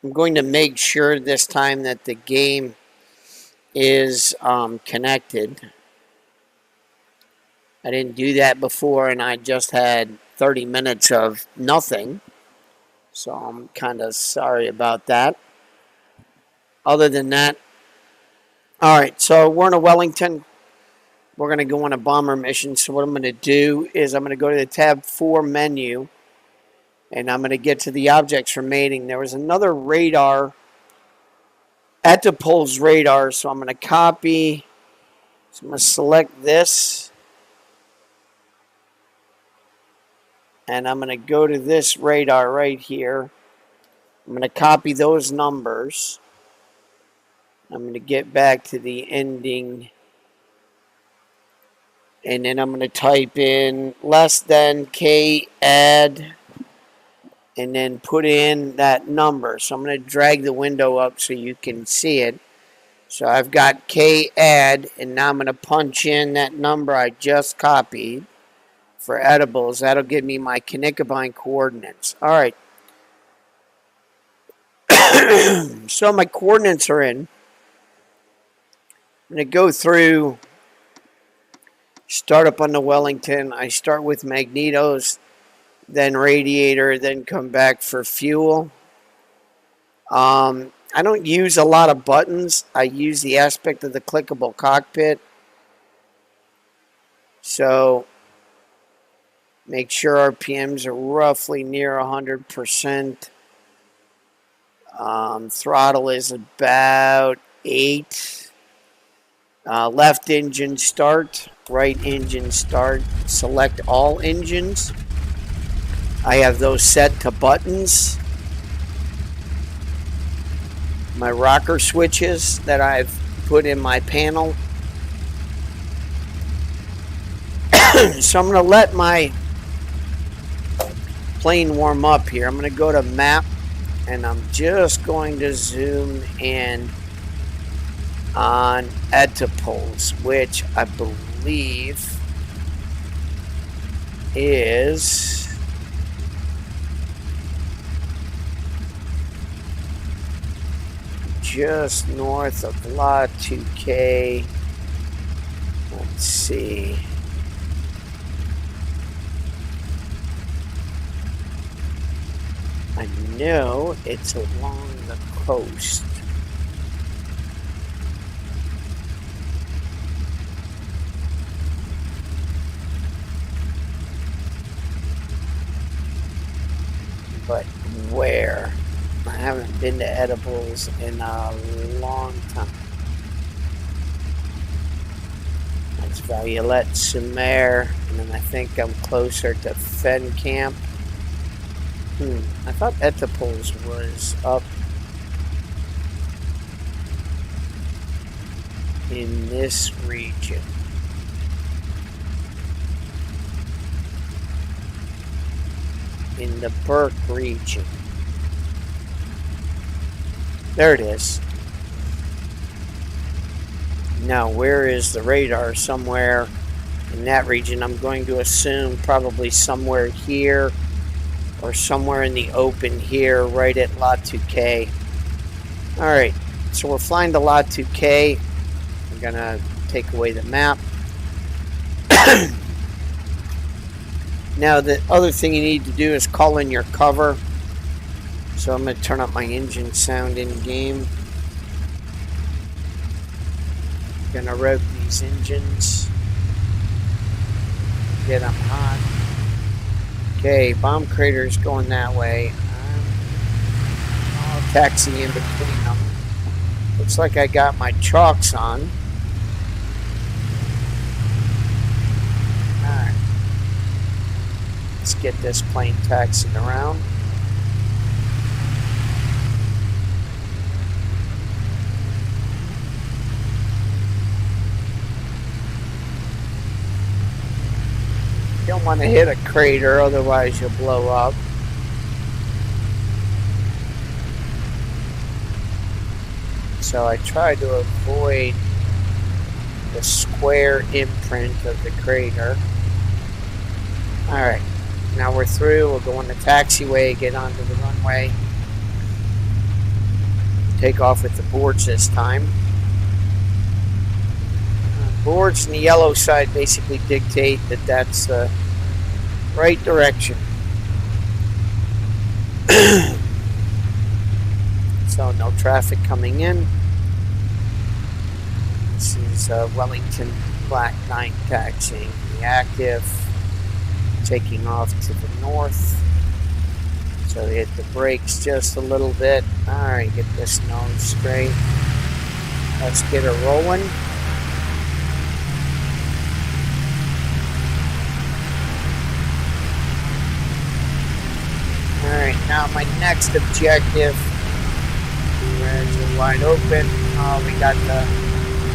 I'm going to make sure this time that the game is connected. I didn't do that before, and I just had 30 minutes of nothing. So I'm kind of sorry about that. Other than that, all right, so we're in a Wellington. We're going to go on a bomber mission. So what I'm going to do is I'm going to go to the tab 4 menu, and I'm going to get to the objects for mating. There was another radar at the pole's radar, so I'm going to copy. So I'm going to select this, and I'm going to go to this radar right here. I'm going to copy those numbers. I'm going to get back to the ending, and then I'm going to type in less than K add, and then put in that number. So I'm going to drag the window up so you can see it. So I've got K add, and now I'm going to punch in that number I just copied for edibles. That'll give me my Knickerbein coordinates. All right. So my coordinates are in. I'm going to go through, start up on the Wellington. I start with magnetos, then radiator, then come back for fuel. I don't use a lot of buttons. I use the aspect of the clickable cockpit. So make sure RPMs are roughly near 100%. Throttle is about 8. Left engine start, right engine start, select all engines. I have those set to buttons. My rocker switches that I've put in my panel. So I'm going to let my plane warm up here. I'm going to go to map, and I'm just going to zoom in on Etaples, which I believe is just north of Lot 2K. Let's see. I know it's along the coast. But where? I haven't been to edibles in a long time. That's Violette-sur-Mer, and then I think I'm closer to Fen Camp. I thought Etaples was up in this region. In the Burke region. There it is. Now, where is the radar? Somewhere in that region. I'm going to assume probably somewhere here or somewhere in the open here, right at Lot 2K. Alright, so we're flying to Lot 2K. I'm going to take away the map. Now, the other thing you need to do is call in your cover. So I'm going to turn up my engine sound in game. Going to rev these engines. Get them hot. Okay, bomb crater is going that way. I'll taxi in between them. Looks like I got my chalks on. Alright. Let's get this plane taxiing around. You don't want to hit a crater, otherwise you'll blow up. So I try to avoid the square imprint of the crater. Alright, now we're through. We'll go on the taxiway, get onto the runway. take off with the boards this time. Boards on the yellow side basically dictate that that's the right direction. So no traffic coming in. This is Wellington Black 9 taxiing the active, taking off to the north. So they hit the brakes just a little bit. Alright, get this nose straight. Let's get her rolling. Alright, now my next objective. We're wide open. We got the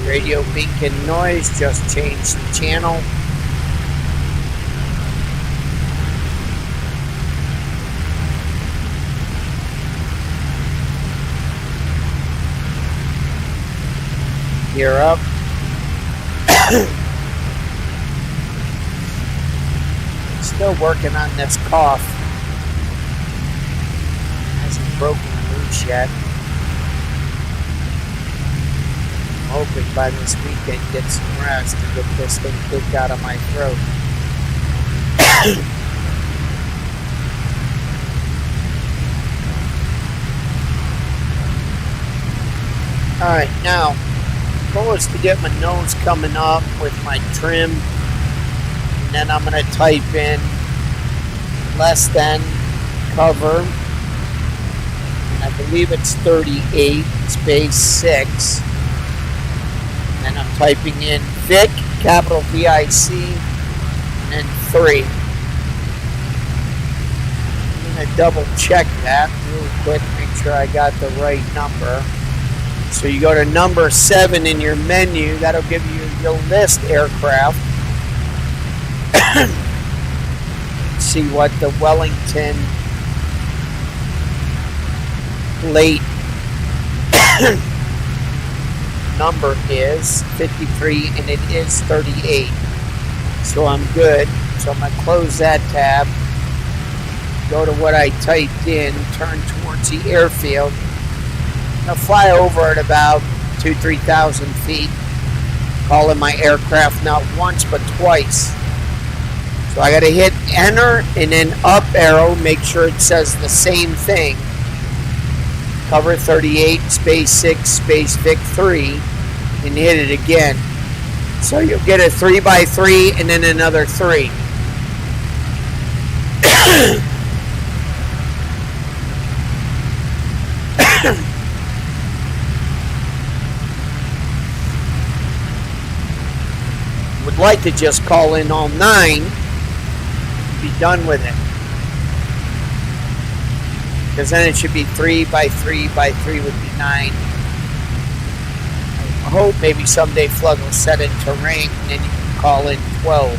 radio beacon noise. Just changed the channel. Gear up. Still working on this cough. Hasn't broken loose yet. I'm hoping by this weekend get some rest to get this thing kicked out of my throat. Alright, now goal is to get my nose coming up with my trim, and then I'm going to type in less than cover, and I believe it's 38 space 6, and then I'm typing in Vic, capital VIC, and 3. I'm going to double check that real quick, make sure I got the right number. So you go to number 7 in your menu. That'll give you your list aircraft. See what the Wellington plate number is, 53, and it is 38. So I'm good. So I'm going to close that tab. Go to what I typed in. Turn towards the airfield. I'm going to fly over at about 2,000-3,000 feet, calling my aircraft not once but twice. So I got to hit enter and then up arrow, make sure it says the same thing. Cover 38, space 6, space Vic 3, and hit it again. So you'll get a 3x3 and then another 3. Would like to just call in all 9 and be done with it, because then it should be 3x3x3 would be 9. I hope maybe someday Flood will set it to rank and then you can call in 12.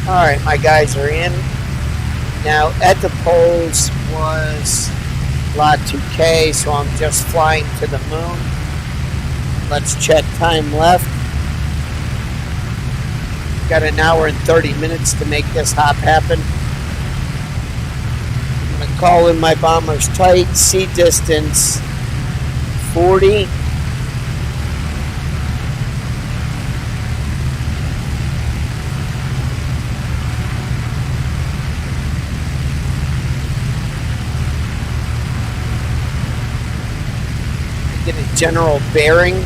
Alright, my guys are in. Now, at the poles was lot 2K, so I'm just flying to the moon. Let's check time left. Got an hour and 30 minutes to make this hop happen. I'm going to call in my bombers tight. Sea distance 40. Get a general bearing.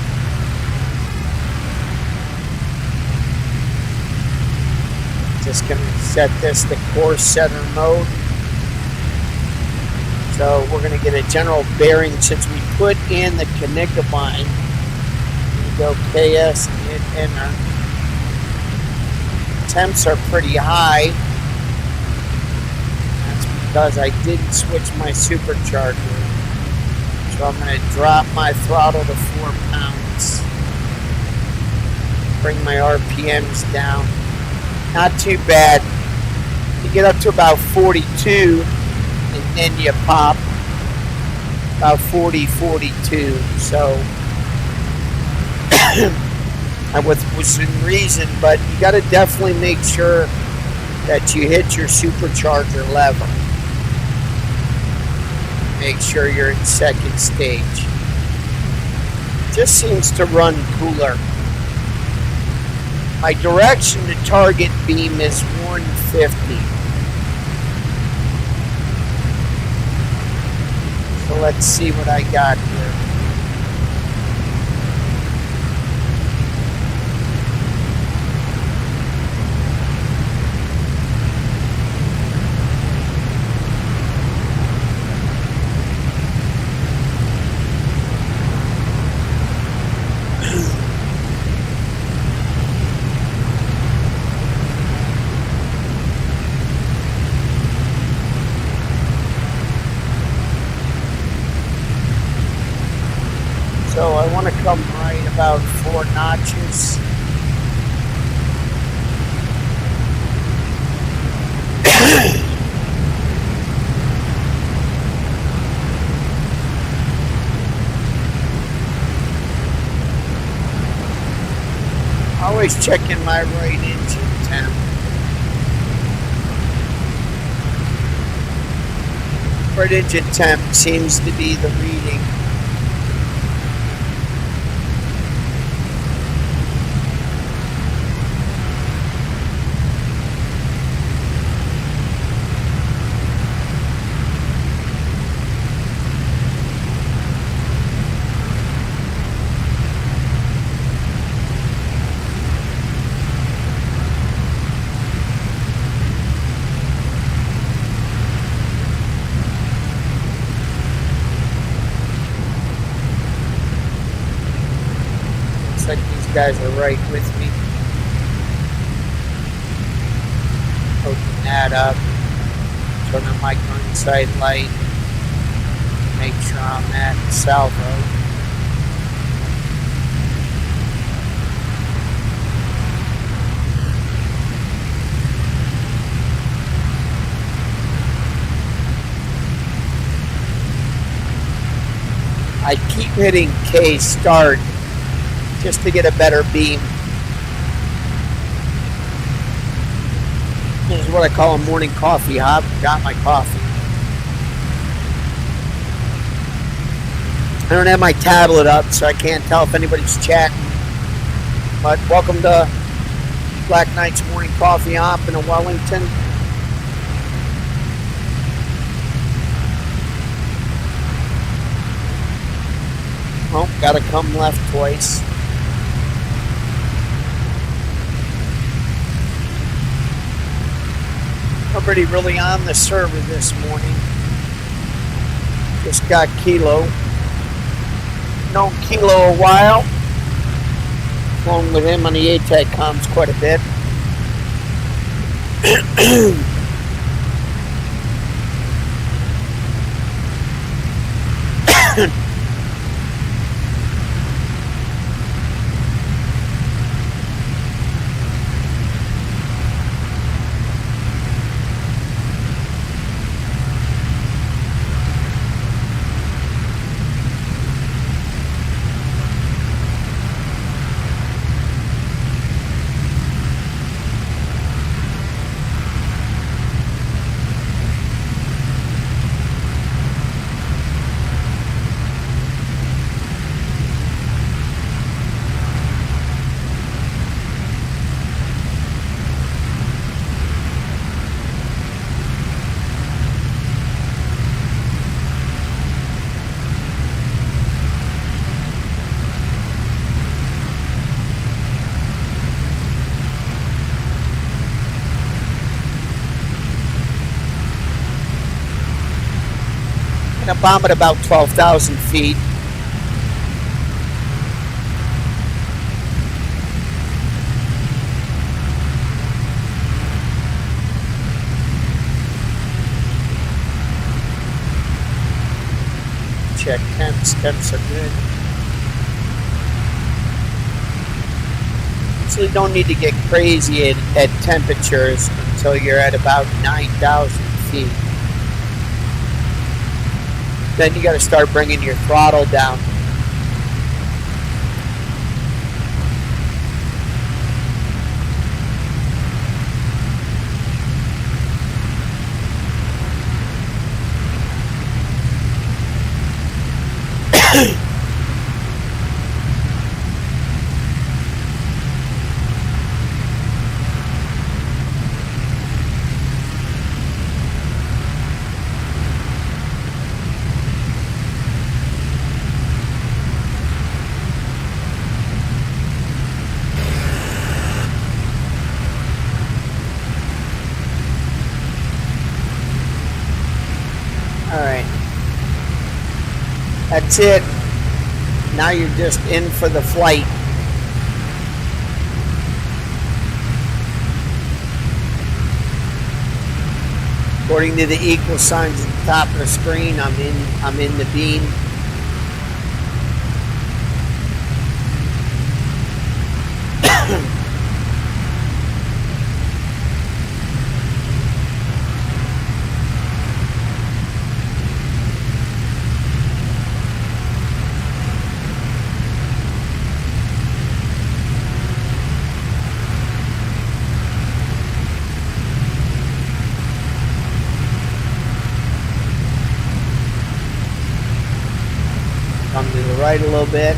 Just going to set this to course setter mode. So we're going to get a general bearing since we put in the Knickerbein. We go KS and hit enter. Temps are pretty high. That's because I didn't switch my supercharger. So I'm going to drop my throttle to 4 pounds. Bring my RPMs down. Not too bad. You get up to about 42 and then you pop about 40, 42. So and within reason, but you got to definitely make sure that you hit your supercharger lever. Make sure you're in second stage. Just seems to run cooler. My direction to target beam is 150. So let's see what I got here. So I want to come right about 4 notches. Always checking my right engine temp. Right engine temp seems to be the reading. Like these guys are right with me. Open that up. Turn on my gun sight light. Make sure I'm at salvo. I keep hitting K start just to get a better beam. This is what I call a morning coffee hop. Got my coffee. I don't have my tablet up, so I can't tell if anybody's chatting. But welcome to Black Knight's morning coffee hop in a Wellington. Oh, gotta come left twice. Nobody really on the server this morning. Just got Kilo. Known Kilo a while. Flown with him on the ATAC comms quite a bit. A bomb at about 12,000 feet. Check temps. Temps are good. So you don't need to get crazy at temperatures until you're at about 9,000 feet. Then you got to start bringing your throttle down. That's it. Now you're just in for the flight. According to the equal signs at the top of the screen, I'm in the beam. Come to the right a little bit.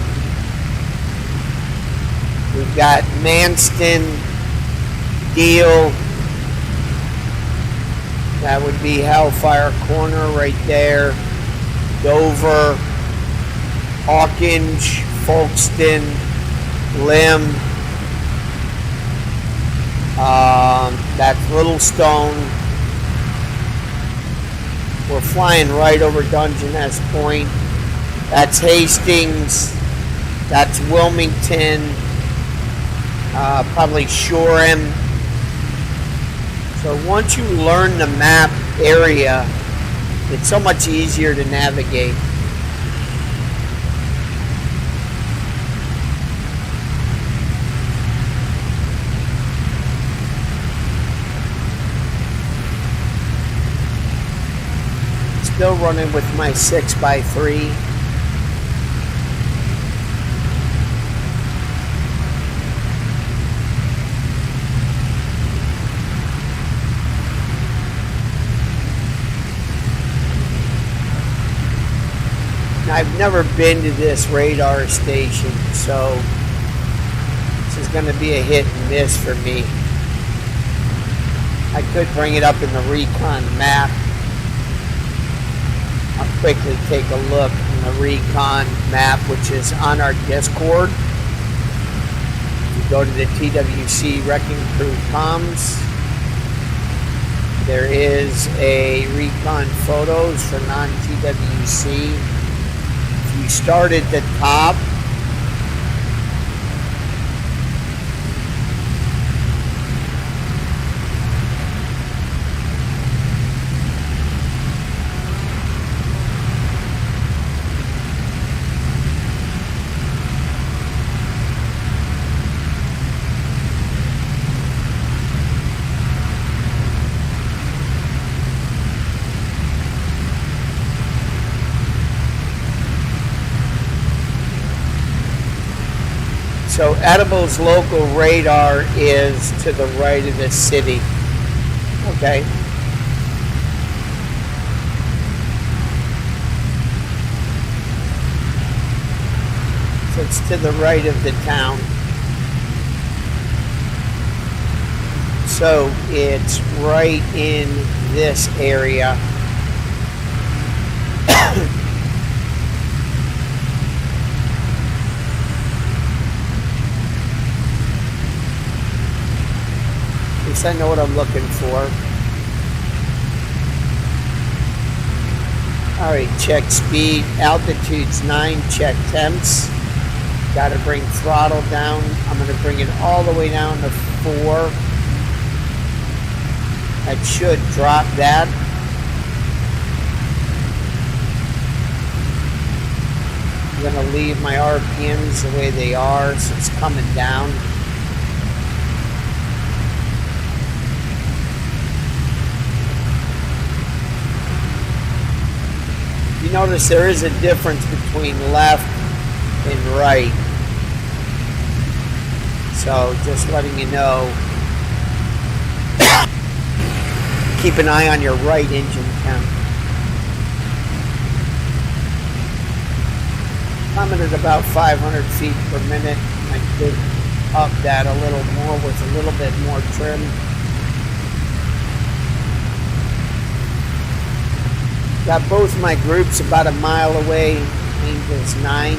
We've got Manston, Deal. That would be Hellfire Corner right there. Dover, Hawkinge, Folkestone, Lim. That's Littlestone. We're flying right over Dungeness Point. That's Hastings. That's Wilmington. Probably Shoreham. So once you learn the map area, it's so much easier to navigate. Still running with my 6x3. I've never been to this radar station, so this is going to be a hit and miss for me. I could bring it up in the recon map. I'll quickly take a look in the recon map, which is on our Discord. You go to the TWC Wrecking Crew comms. There is a recon photos for non-TWC. You start at the top. So Edible's local radar is to the right of the city. Okay. So it's to the right of the town. So it's right in this area. I know what I'm looking for. Alright, check speed. Altitude's 9, check temps. Gotta bring throttle down. I'm gonna bring it all the way down to 4. That should drop that. I'm gonna leave my RPMs the way they are, so it's coming down. You notice there is a difference between left and right. So just letting you know. Keep an eye on your right engine count. Coming at about 500 feet per minute. I could up that a little more with a little bit more trim. Got both my groups about a mile away. Angel's 9.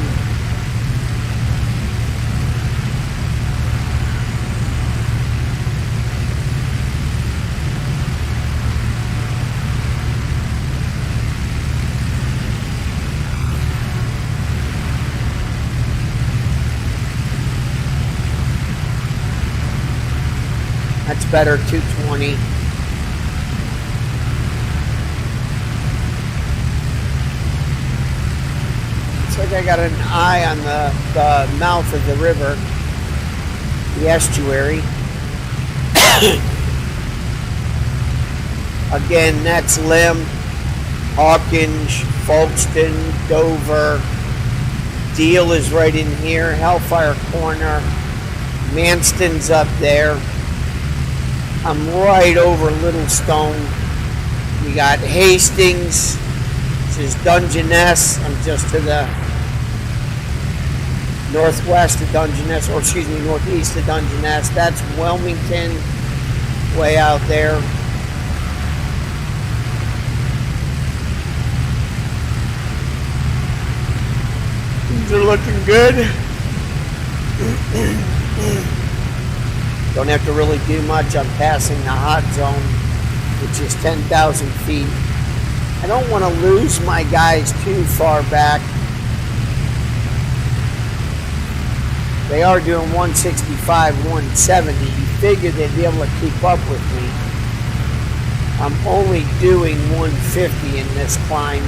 That's better, 220. Looks like I got an eye on the mouth of the river, the estuary. Again, that's Lim, Hawkins, Folkestone, Dover. Deal is right in here. Hellfire Corner. Manston's up there. I'm right over Little Stone. We got Hastings. This is Dungeness. I'm just to the northwest of Dungeness, or excuse me, northeast of Dungeness. That's Wilmington, way out there. These are looking good. Don't have to really do much. I'm passing the hot zone, which is 10,000 feet. I don't want to lose my guys too far back. They are doing 165, 170. You figure they'd be able to keep up with me. I'm only doing 150 in this climb.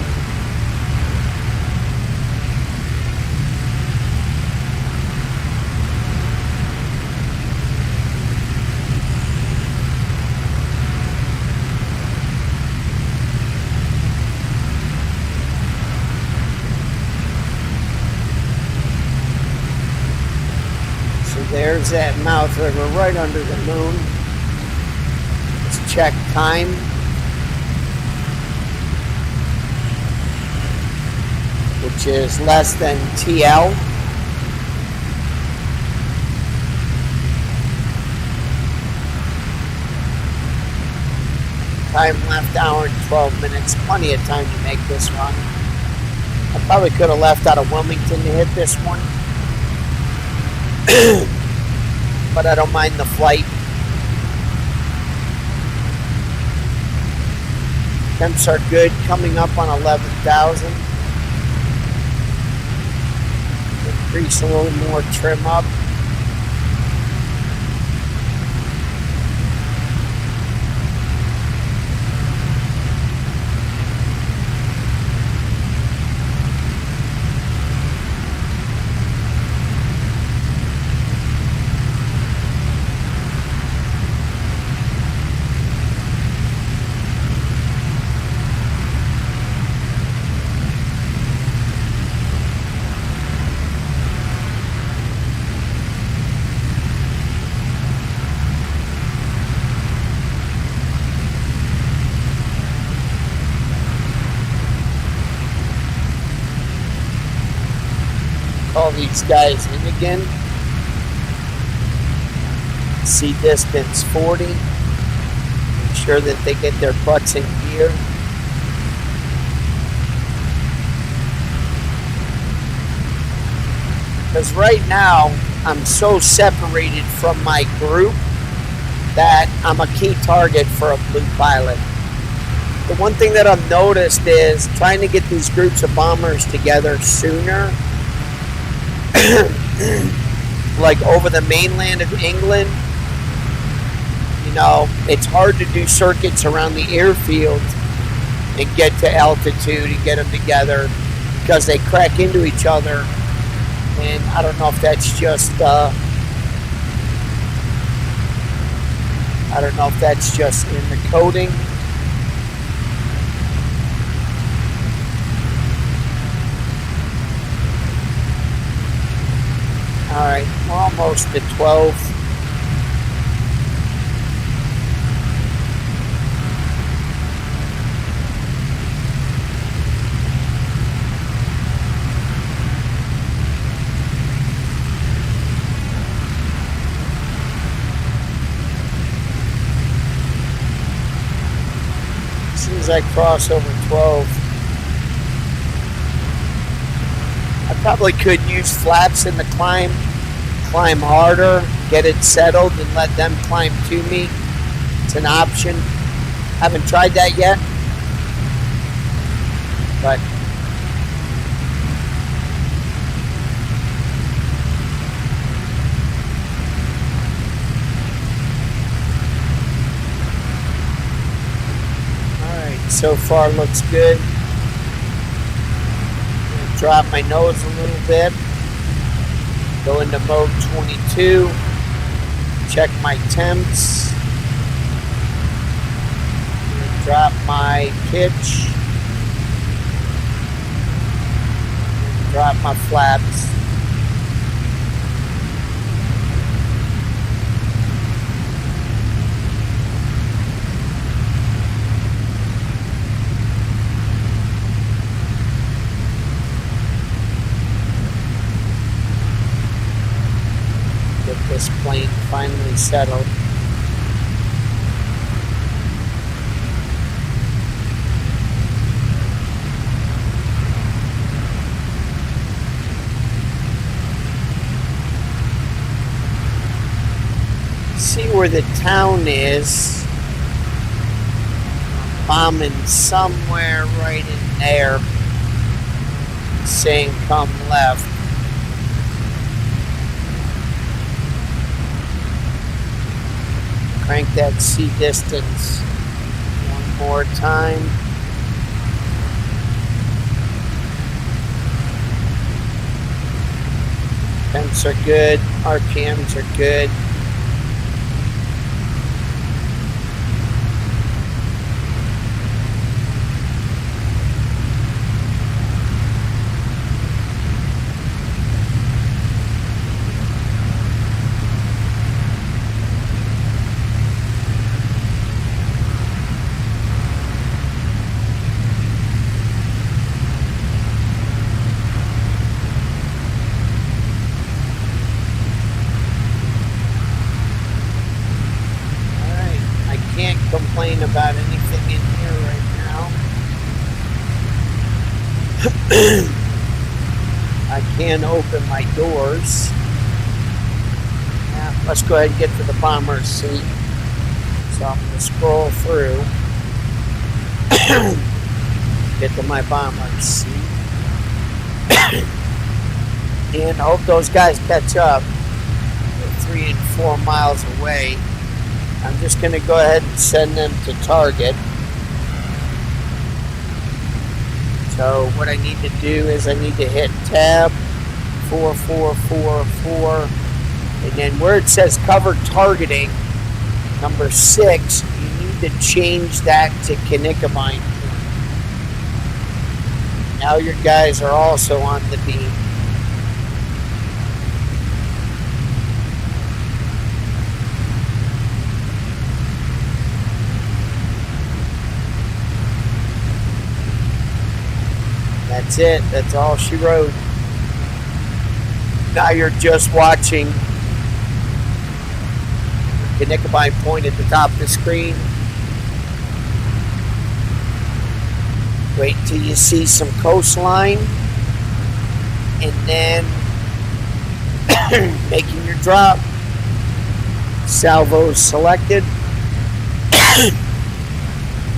There's that mouth river right under the moon. Let's check time. Which is less than TL. Time left, hour and 12 minutes. Plenty of time to make this run. I probably could have left out of Wilmington to hit this one. But I don't mind the flight. Temps are good, coming up on 11,000. Increase a little more trim up. Call these guys in again. See distance 40. Make sure that they get their butts in gear. Because right now, I'm so separated from my group that I'm a key target for a blue pilot. The one thing that I've noticed is trying to get these groups of bombers together sooner. Like over the mainland of England, you know, it's hard to do circuits around the airfield and get to altitude and get them together because they crack into each other. And I don't know if that's just in the coding. All right, we're almost at 12. As soon as I cross over 12, I probably could use flaps in the climb harder, get it settled, and let them climb to me. It's an option. Haven't tried that yet, but so far looks good. Drop my nose a little bit. Go into mode 22. Check my temps. Drop my pitch. Drop my flaps. Get this plane finally settled. See where the town is. Bombing somewhere right in there, saying come left. Crank that C distance one more time. Temps are good, RPMs are good. Complain about anything in here right now. I can open my doors. Yeah, let's go ahead and get to the bomber's seat. So I'm going to scroll through. Get to my bomber's seat. And I hope those guys catch up. They're 3 and 4 miles away. I'm just going to go ahead and send them to target. So what I need to do is I need to hit tab 4444, and then where it says cover targeting number 6, you need to change that to Knickermine. Now your guys are also on the beam. That's it. That's all she wrote. Now you're just watching the Knickermine point at the top of the screen. Wait till you see some coastline. And then making your drop. Salvos selected.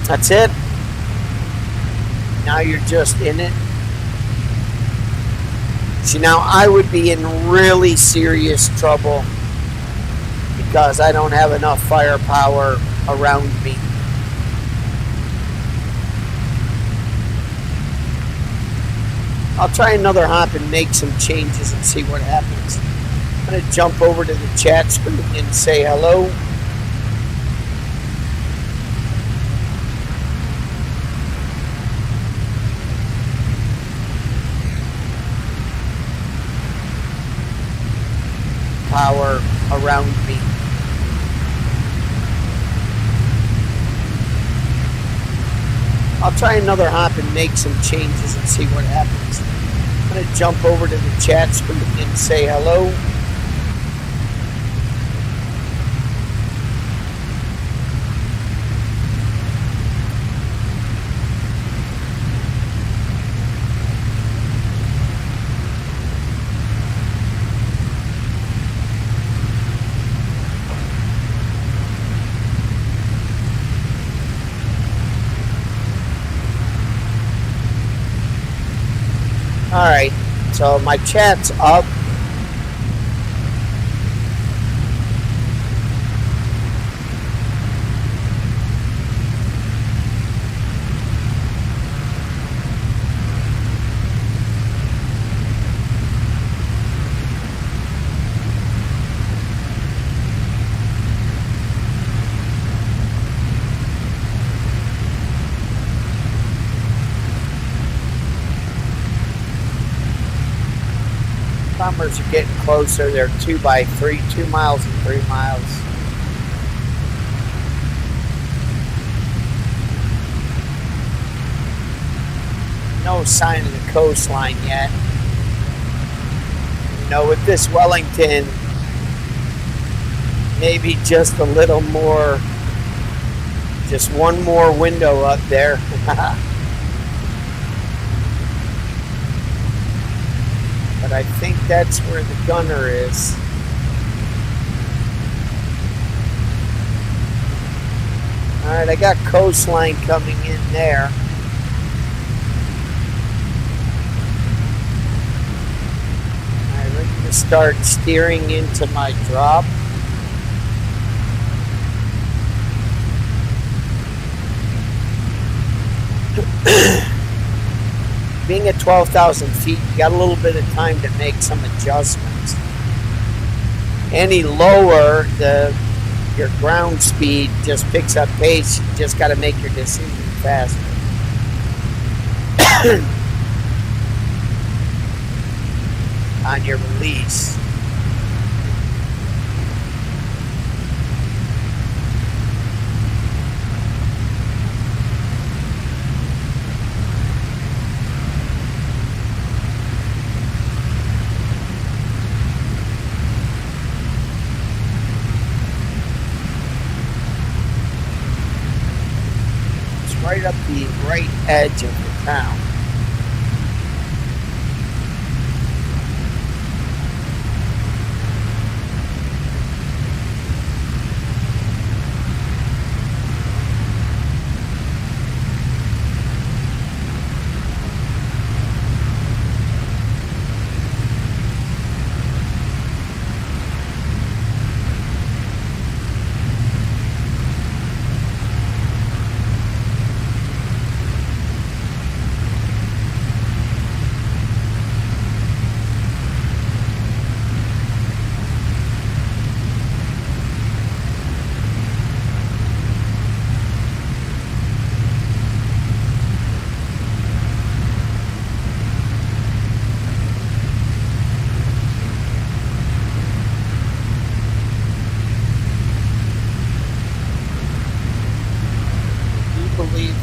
That's it. Now you're just in it. See, now I would be in really serious trouble because I don't have enough firepower around me. I'll try another hop and make some changes and see what happens. I'm going to jump over to the chat screen and say hello. Power around me. I'll try another hop and make some changes and see what happens. I'm going to jump over to the chat screen and say hello. Alright, so my chat's up. bombers are getting closer. They're 2 by 3, 2 miles and 3 miles. No sign of the coastline yet. You know, with this Wellington, maybe just a little more, just one more window up there. But I think that's where the gunner is. Alright, I got coastline coming in there. Alright, we're going to start steering into my drop. Being at 12,000 feet, you got a little bit of time to make some adjustments. Any lower, your ground speed just picks up pace. You just got to make your decision faster. On your release. Right up the right edge of the town.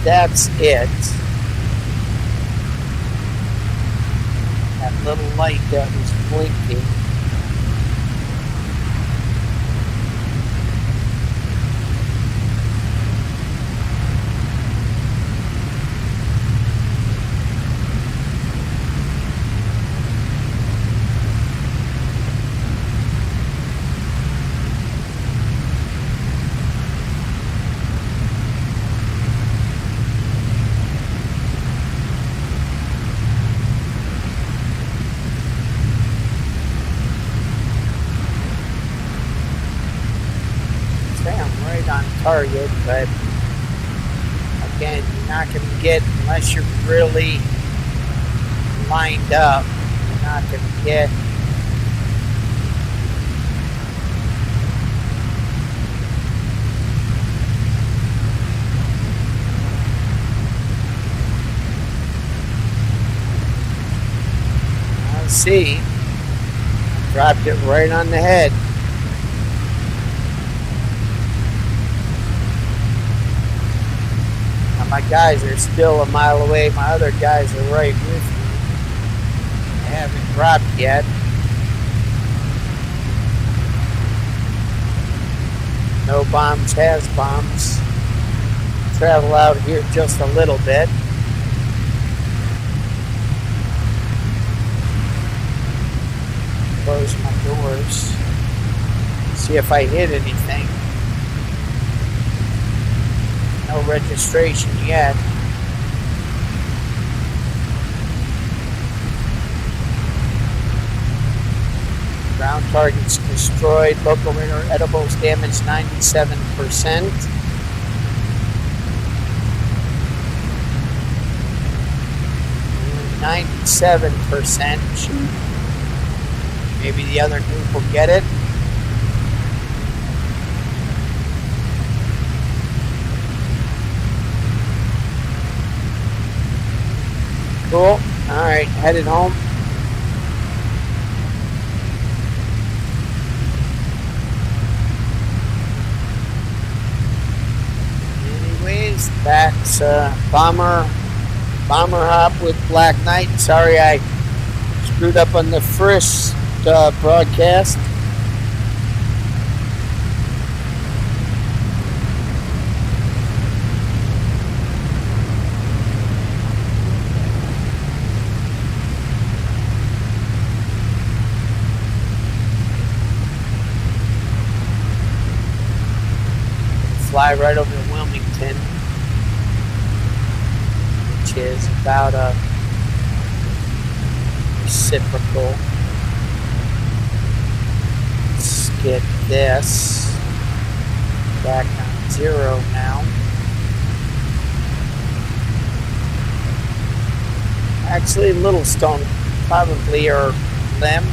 That's it. That little light that was blinking. On target, but again, you're not going to get, unless you're really lined up, you're not going to get let's see, dropped it right on the head. My guys are still a mile away. My other guys are right with me. They haven't dropped yet. No bombs has bombs. Travel out here just a little bit. Close my doors. See if I hit anything. No registration yet. Ground targets destroyed. Local edibles damaged 97%. 97%. Maybe the other group will get it. Cool. Alright, headed home. That's Bomber Hop with Black Knight. Sorry I screwed up on the first broadcast. Fly right over Wilmington, which is about a reciprocal. Let's get this back on 0 now. Actually, Littlestone probably, or Lem.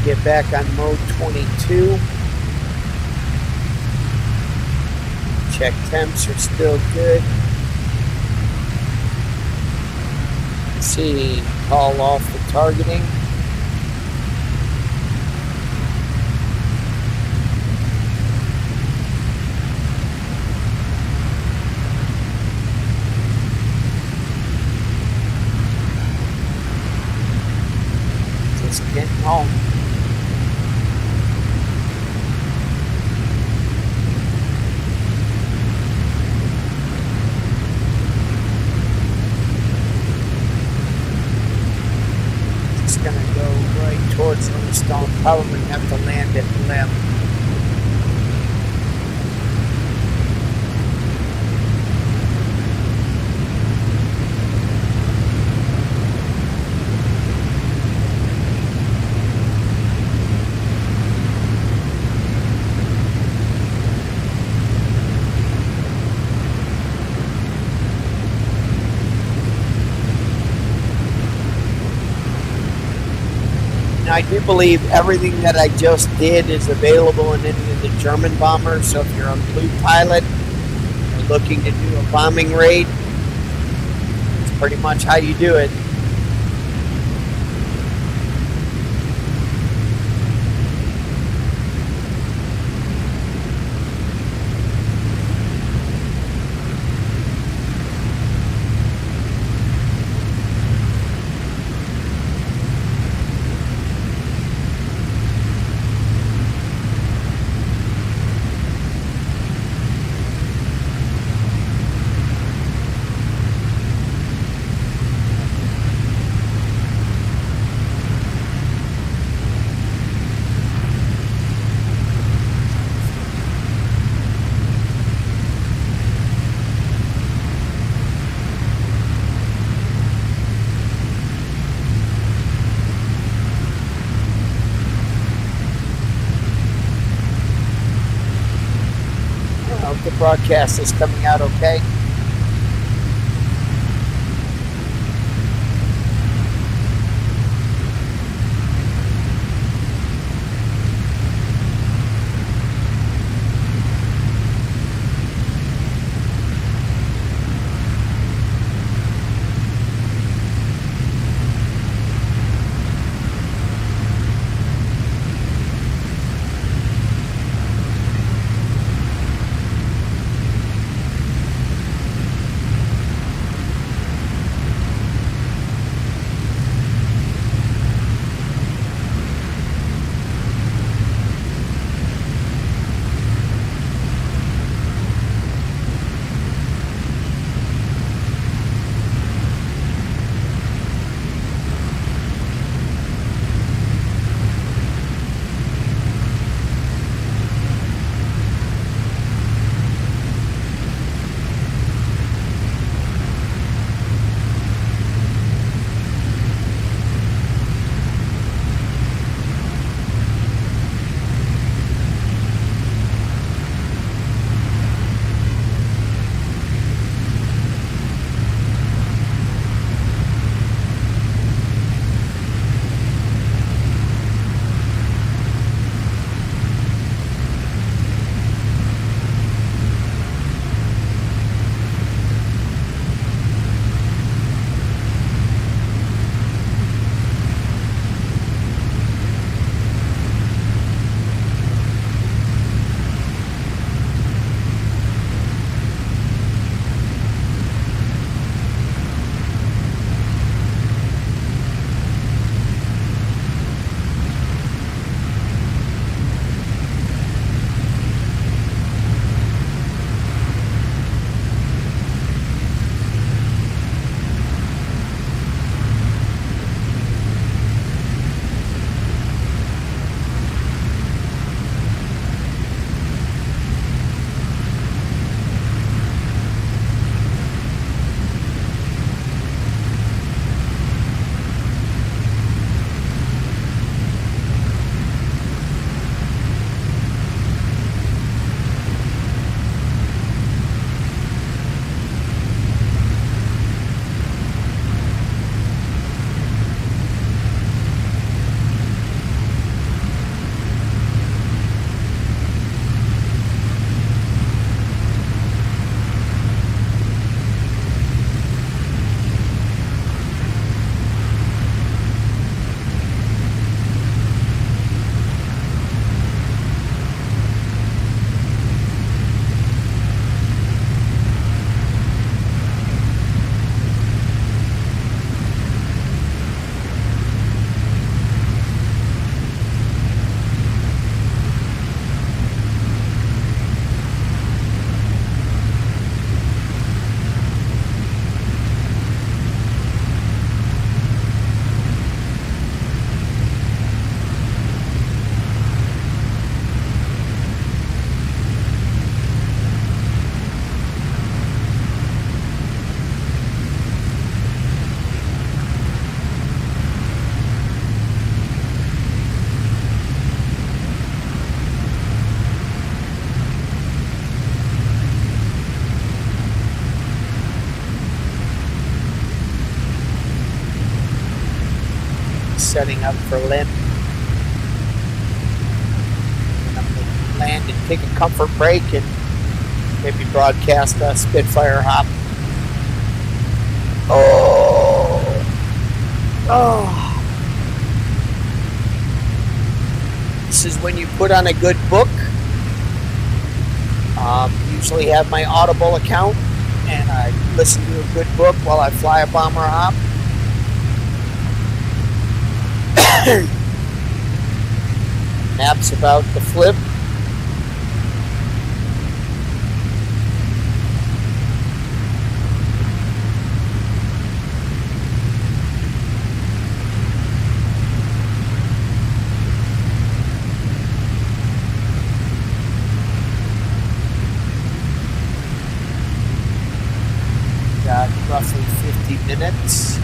Get back on mode 22. Check temps are still good. Let's see, call off the targeting. Just getting home. Just gonna go right towards Livingstone. Probably have to land at Lem. I do believe everything that I just did is available in any of the German bombers. So if you're a blue pilot or looking to do a bombing raid, it's pretty much how you do it. I hope the broadcast is coming out okay. setting up for LIM. And I'm going to land and take a comfort break and maybe broadcast a Spitfire hop. Oh. This is when you put on a good book. Usually have my Audible account, and I listen to a good book while I fly a bomber hop. Maps about the flip. Got roughly 50 minutes.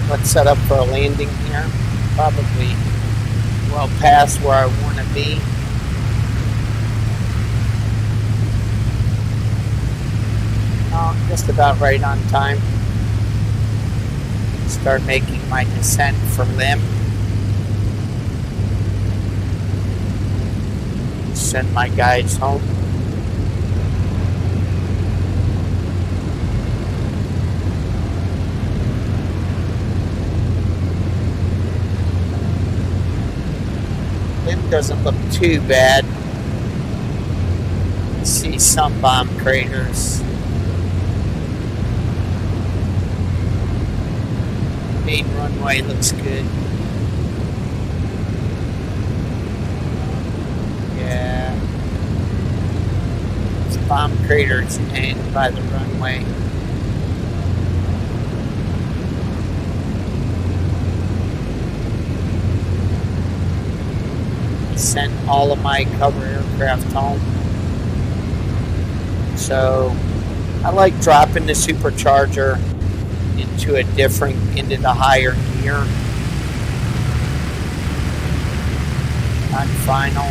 Let's set up for a landing here. Probably well past where I want to be. Just about right on time. Start making my descent for Lim. Send my guides home. Lim doesn't look too bad. I see some bomb craters. Main runway looks good. Yeah. There's bomb craters in by the runway. Sent all of my cover aircraft home. So I like dropping the supercharger into the higher gear on final.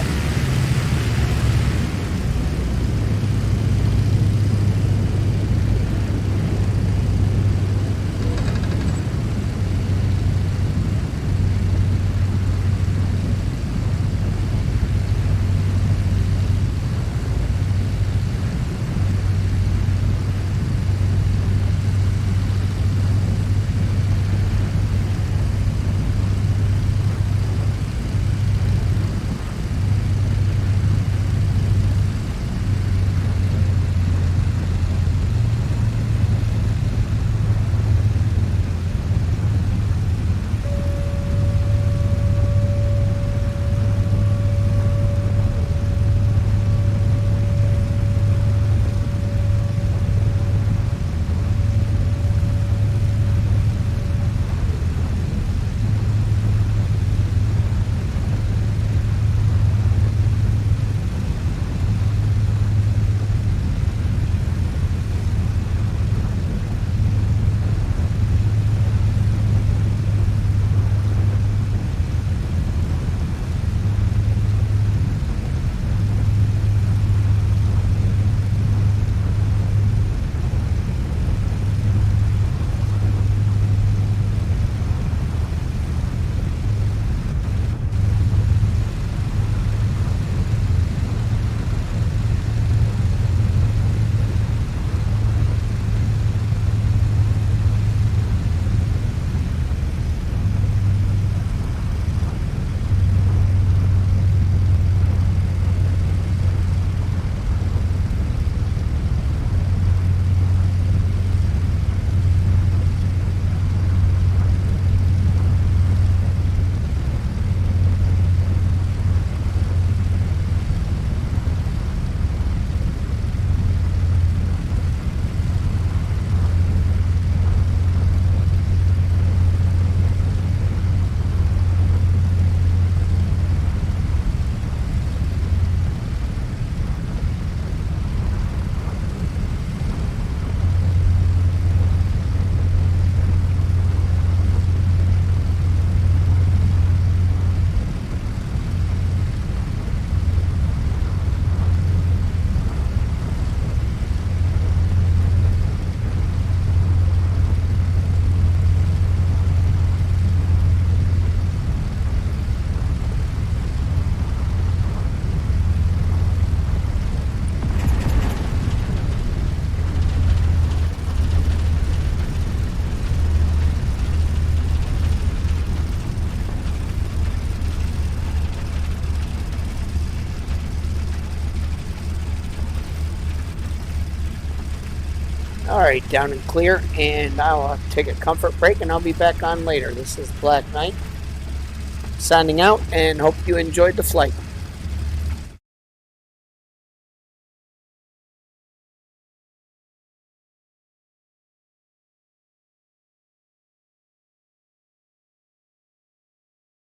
Alright, down and clear, and I'll take a comfort break and I'll be back on later. This is Black Knight signing out, and hope you enjoyed the flight.